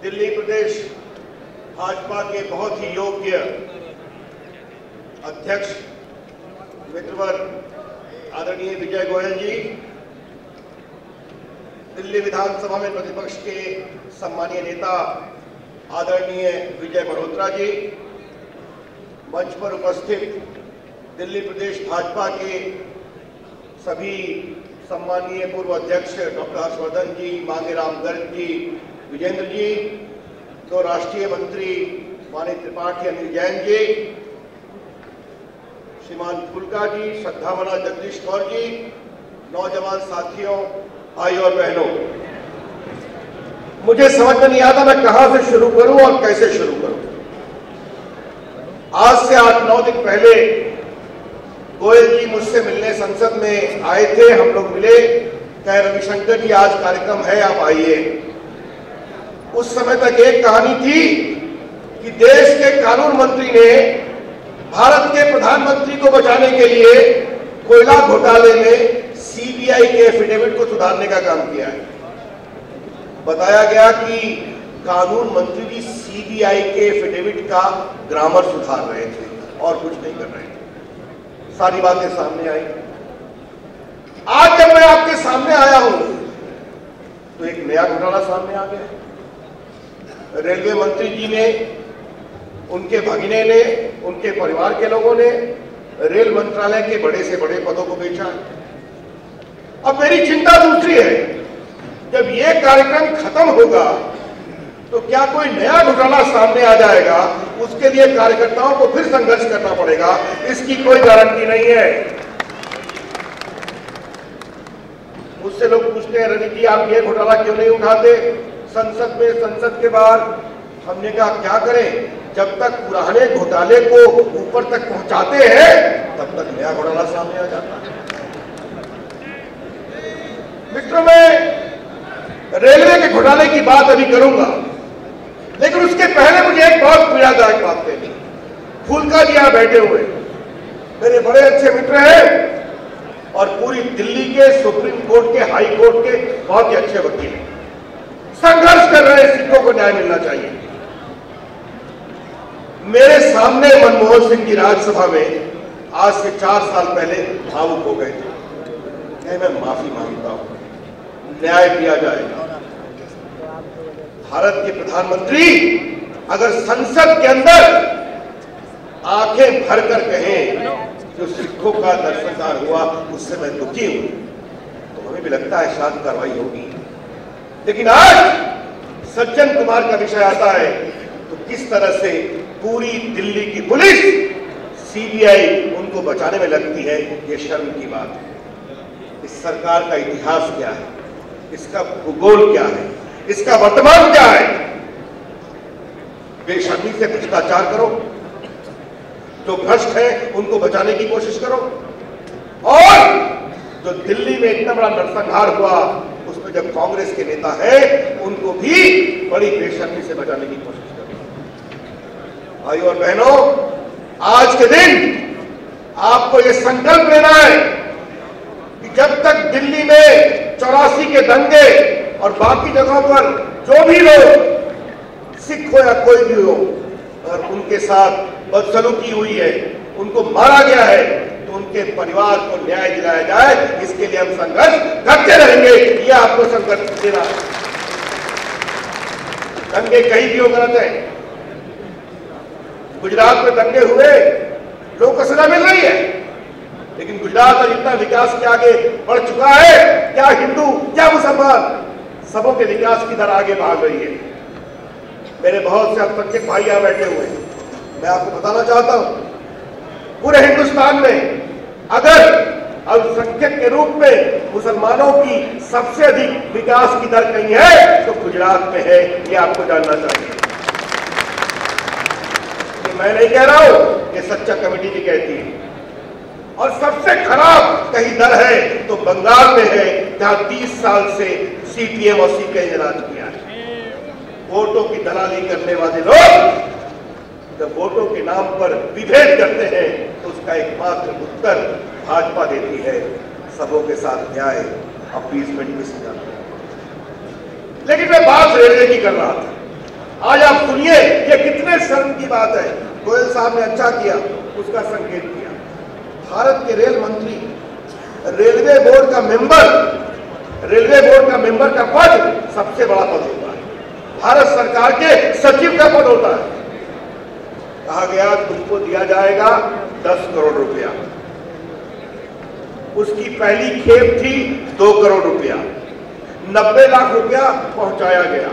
दिल्ली प्रदेश भाजपा के बहुत ही योग्य अध्यक्ष मित्रवर आदरणीय विजय गोयल जी, दिल्ली विधानसभा में प्रतिपक्ष के सम्मानीय नेता आदरणीय विजय मल्होत्रा जी, मंच पर उपस्थित दिल्ली प्रदेश भाजपा के सभी सम्मानीय पूर्व अध्यक्ष डॉक्टर हर्षवर्धन जी, मांगेराम गर्ग जी, विजेंद्र जी, दो राष्ट्रीय मंत्री माननीय त्रिपाठी अनिल जैन जी, श्रीमान फुल्का जी, श्रद्धामना जगदीश कौर जी, नौजवान साथियों, भाई और बहनों, मुझे समझ में नहीं आता मैं कहां से शुरू करूं और कैसे शुरू करूं। आज से 8-9 दिन पहले गोयल जी मुझसे मिलने संसद में आए थे, हम लोग मिले, कहे रविशंकर जी आज कार्यक्रम है, आप आइए। उस समय तक एक कहानी थी कि देश के कानून मंत्री ने भारत के प्रधानमंत्री को बचाने के लिए कोयला घोटाले में सीबीआई के एफिडेविट को सुधारने का काम किया है। बताया गया कि कानून मंत्री भी सीबीआई के एफिडेविट का ग्रामर सुधार रहे थे और कुछ नहीं कर रहे थे। सारी बातें सामने आई। आज जब मैं आपके सामने आया हूं तो एक नया घोटाला सामने आ गया। रेलवे मंत्री जी ने, उनके भगिने ने, उनके परिवार के लोगों ने रेल मंत्रालय के बड़े से बड़े पदों को बेचा है। अब मेरी चिंता दूसरी है, जब ये कार्यक्रम खत्म होगा तो क्या कोई नया घोटाला सामने आ जाएगा, उसके लिए कार्यकर्ताओं को फिर संघर्ष करना पड़ेगा, इसकी कोई गारंटी नहीं है। मुझसे लोग पूछते हैं, रवि जी आप ये घोटाला क्यों नहीं उठाते संसद में, संसद के बाहर? हमने कहा क्या करें, जब तक पुराने घोटाले को ऊपर तक पहुंचाते हैं तब तक नया घोटाला सामने आ जाता है। मित्रों, मैं रेलवे के घोटाले की बात अभी करूंगा, लेकिन उसके पहले मुझे एक बहुत पीड़ादायक बात कहनी। फुल्का जी यहां बैठे हुए मेरे बड़े अच्छे मित्र हैं और पूरी दिल्ली के सुप्रीम कोर्ट के, हाई कोर्ट के बहुत ही अच्छे वकील हैं, संघर्ष कर रहे सिखों को न्याय मिलना चाहिए। मेरे सामने मनमोहन सिंह जी राज्यसभा में आज से 4 साल पहले भावुक हो गए थे। मैं माफी मांगता हूं, न्याय दिया जाएगा। भारत के प्रधानमंत्री अगर संसद के अंदर आंखें भरकर कहें जो सिखों का नरसंहार हुआ उससे मैं दुखी हूं, तो हमें भी लगता है शांत कार्रवाई होगी। लेकिन आज सज्जन कुमार का विषय आता है तो किस तरह से पूरी दिल्ली की पुलिस, सीबीआई उनको बचाने में लगती है, ये शर्म की बात है। इस सरकार का इतिहास क्या है, इसका भूगोल क्या है, इसका वर्तमान क्या है? बेशर्मी से भ्रष्टाचार करो, जो भ्रष्ट है उनको बचाने की कोशिश करो, और जो दिल्ली में इतना बड़ा नरसंहार हुआ उसमें जब कांग्रेस के नेता है उनको भी बड़ी बेशर्मी से बचाने की कोशिश करो। भाइयों और बहनों, आज के दिन आपको यह संकल्प लेना है कि जब तक दिल्ली में 84 के दंगे और बाकी जगहों पर जो भी लोग, सिख हो या कोई भी हो, और उनके साथ बदसलूकी हुई है, उनको मारा गया है, तो उनके परिवार को न्याय दिलाया जाए, इसके लिए हम संघर्ष करते रहेंगे। यह आपको संघर्ष देना है। दंगे कहीं भी हो गलत है। गुजरात में दंगे हुए, लोगों को सजा मिल रही है, लेकिन गुजरात और इतना विकास के आगे बढ़ चुका है, क्या हिंदू क्या मुसलमान, सबों के विकास की तरह आगे भाग रही है। मेरे बहुत से अल्पसंख्यक भाई यहां बैठे हुए हैं, मैं आपको बताना चाहता हूं, पूरे हिंदुस्तान में अगर अल्पसंख्यक के रूप में मुसलमानों की सबसे अधिक विकास की दर कहीं है तो गुजरात में है, ये आपको जानना चाहिए। ये मैं नहीं कह रहा हूं, ये सच्चा कमेटी भी कहती है। और सबसे खराब कहीं दर है तो बंगाल में है, जहां 30 साल से सीपीएम और सीपीआई ने राज किया है। वोटों की दलाली करने वाले लोग जब वोटों के नाम पर विभेद करते हैं तो उसका एकमात्र उत्तर भाजपा देती है, सबों के साथ न्याय, अपीसमेंट की सजा। लेकिन मैं बात रेलवे की कर रहा था। आज आप सुनिए, ये कितने शर्म की बात है। गोयल साहब ने अच्छा किया, उसका संकेत किया। भारत के रेल मंत्री, रेलवे बोर्ड का मेंबर का पद सबसे बड़ा पद होता है। भारत सरकार के सचिव का पद होता है। कहा गया तुमको दिया जाएगा 10 करोड़ रुपया। उसकी पहली खेप थी 2 करोड़ रुपया, 90 लाख रुपया पहुंचाया गया।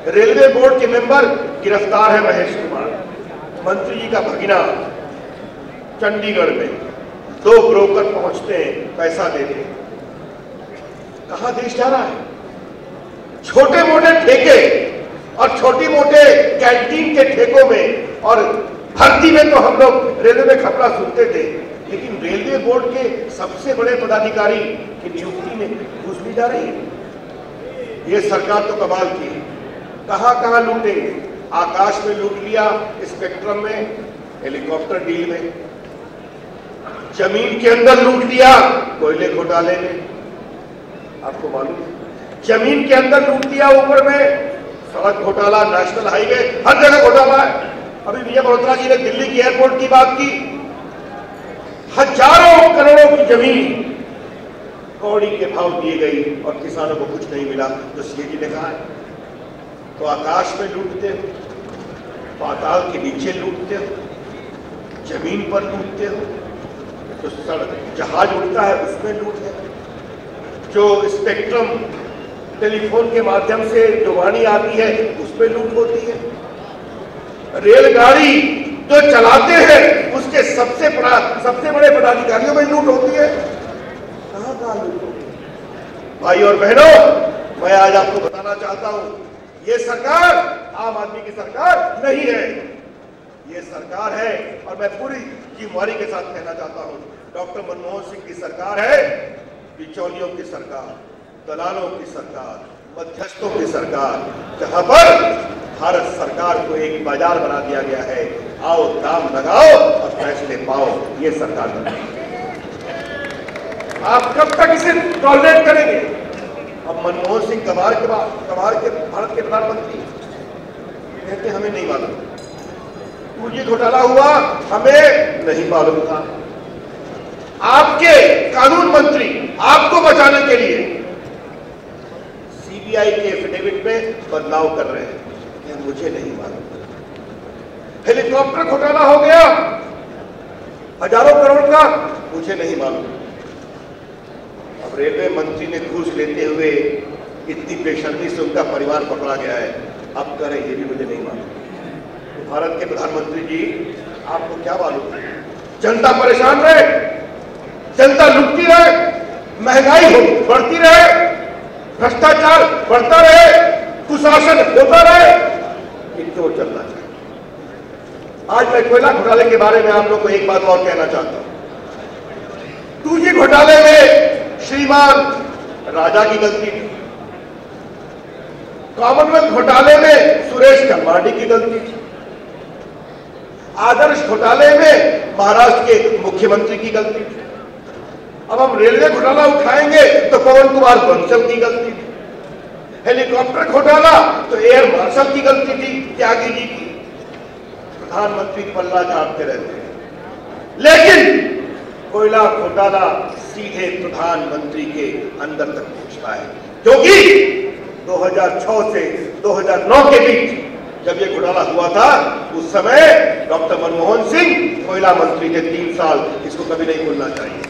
रेलवे बोर्ड के मेंबर गिरफ्तार है महेश कुमार, मंत्री जी का भगीना। चंडीगढ़ में 2 ब्रोकर पहुंचते हैं, पैसा देते हैं। कहां देश जा रहा है? छोटे मोटे ठेके और छोटी मोटे कैंटीन के ठेकों में और भर्ती में तो हम लोग रेलवे में खपड़ा सुनते थे, लेकिन रेलवे बोर्ड के सबसे बड़े पदाधिकारी की नियुक्ति में घूस ली जा रही है। ये सरकार तो कमाल की है। कहां लूटेंगे? आकाश में लूट लिया, स्पेक्ट्रम में, हेलीकॉप्टर डील में। जमीन के अंदर लूट लिया, कोयले घोटाले में। आपको मालूम है, जमीन के अंदर लूट लिया, ऊपर में सड़क घोटाला, नेशनल हाईवे, हर जगह घोटाला है। अभी विजय मल्होत्रा जी ने दिल्ली के एयरपोर्ट की बात की। हजारों करोड़ों की जमीन कौड़ी के भाव दिए गई और किसानों को कुछ नहीं मिला, जो सीएजी ने कहा है। तो आकाश में लूटते हो, पाताल के नीचे लूटते हो, जमीन पर लूटते हो, तो सड़क जहाज उड़ता है उसमें लूट है, जो स्पेक्ट्रम टेलीफोन के माध्यम से जो वाणी आती है उसमें लूट होती है। रेलगाड़ी जो चलाते हैं उसके सबसे बड़े पदाधिकारियों में लूट होती है। कहां लूट होती है? भाई और बहनों, मैं आज आपको बताना चाहता हूं, ये सरकार आम आदमी की सरकार नहीं है, ये सरकार है। और मैं पूरी जिम्मेदारी के साथ कहना चाहता हूं, डॉक्टर मनमोहन सिंह की सरकार है, बिचौलियों की सरकार, दलालों की सरकार, मध्यस्थों की सरकार, जहां पर भारत सरकार को एक बाजार बना दिया गया है। आओ, दाम लगाओ और फैसले पाओ, ये सरकार नहीं। आप कब तक इसे टॉलरेट करेंगे? अब मनमोहन सिंह कबार के भारत के प्रधानमंत्री कहते हमें नहीं मालूम, पूंजी घोटाला हुआ हमें नहीं मालूम था। आपके कानून मंत्री आपको बचाने के लिए सीबीआई के एफिडेविट में बदलाव कर रहे हैं, मुझे नहीं मालूम। हेलीकॉप्टर घोटाला हो गया हजारों करोड़ का, मुझे नहीं मालूम। अब रेलवे मंत्री ने घूस लेते हुए इतनी बेशर्मी से उनका परिवार पकड़ा गया है, अब कह रहे ये भी मुझे नहीं मालूम। तो भारत के प्रधानमंत्री जी, आपको क्या मालूम? जनता परेशान रहे, जनता लुटती रहे, महंगाई बढ़ती रहे, भ्रष्टाचार बढ़ता रहे, कुशासन होता रहे, इनको चलना चाहिए। आज मैं कोयला घोटाले के बारे में आप लोग को एक बात और कहना चाहता हूं। 2G घोटाले में श्रीमान राजा की गलती थी, कॉमनवेल्थ घोटाले में सुरेश कलमाडी की गलती थी, आदर्श घोटाले में महाराष्ट्र के मुख्यमंत्री की गलती थी। अब हम रेलवे घोटाला उठाएंगे तो पवन कुमार बंसल की गलती थी, हेलीकॉप्टर घोटाला तो एयर मार्शल की गलती थी, त्यागी जी की। प्रधानमंत्री पल्ला झाड़ते रहते हैं, लेकिन कोयला घोटाला सीधे प्रधानमंत्री के अंदर तक पहुंचता है, क्योंकि 2006 से 2009 के बीच जब ये घोटाला हुआ था, उस समय डॉक्टर मनमोहन सिंह कोयला मंत्री थे 3 साल। इसको कभी नहीं भूलना चाहिए।